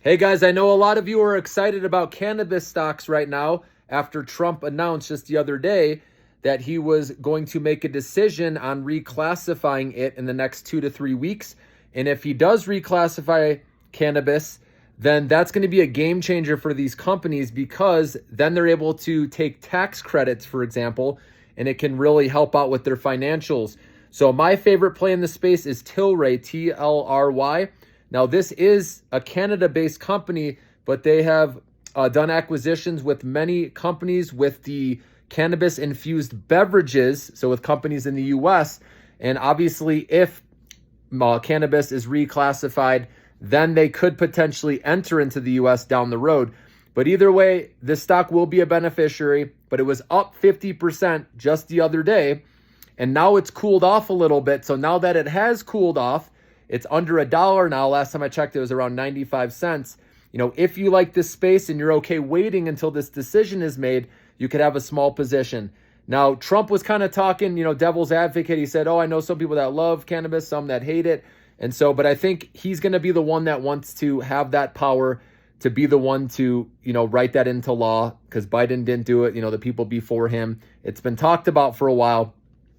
Hey guys, I know a lot of you are excited about cannabis stocks right now after Trump announced just the other day that he was going to make a decision on reclassifying it in the next 2 to 3 weeks. And if he does reclassify cannabis, then that's going to be a game changer for these companies because then they're able to take tax credits, for example, and it can really help out with their financials. So my favorite play in the space is Tilray, TLRY. Now, this is a Canada-based company, but they have done acquisitions with many companies with the cannabis-infused beverages, so with companies in the U.S. And obviously, if cannabis is reclassified, then they could potentially enter into the U.S. down the road. But either way, this stock will be a beneficiary, but it was up 50% just the other day, and now it's cooled off a little bit. So now that it has cooled off, it's under $1 now. Last time I checked, it was around 95 cents. If you like this space and you're okay waiting until this decision is made, you could have a small position. Now, Trump was kind of talking, devil's advocate. He said, I know some people that love cannabis, some that hate it. And so, but I think he's going to be the one that wants to have that power to be the one to, write that into law, because Biden didn't do it. The people before him, it's been talked about for a while.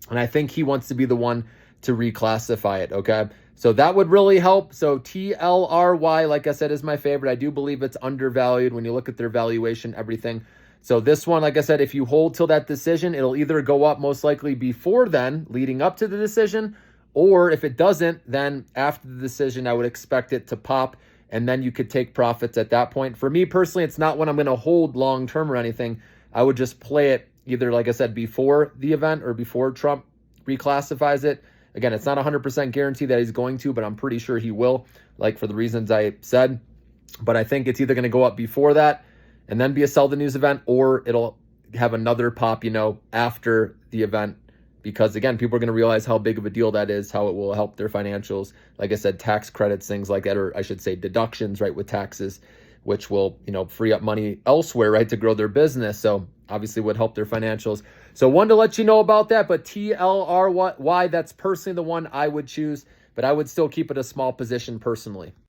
And I think he wants to be the one to reclassify it. Okay. So that would really help. So TLRY, like I said, is my favorite. I do believe it's undervalued when you look at their valuation, everything. So this one, like I said, if you hold till that decision, it'll either go up most likely before then, leading up to the decision, or if it doesn't, then after the decision, I would expect it to pop, and then you could take profits at that point. For me personally, it's not one I'm going to hold long term or anything. I would just play it either, like I said, before the event or before Trump reclassifies it. Again, it's not 100% guarantee that he's going to, but I'm pretty sure he will, like for the reasons I said. But I think it's either going to go up before that and then be a sell the news event, or it'll have another pop, after the event. Because again, people are going to realize how big of a deal that is, how it will help their financials. Like I said, tax credits, things like that, or I should say deductions, right, with taxes, which will, free up money elsewhere, right, to grow their business. So obviously would help their financials. So wanted to let you know about that, but TLRY, that's personally the one I would choose, but I would still keep it a small position personally.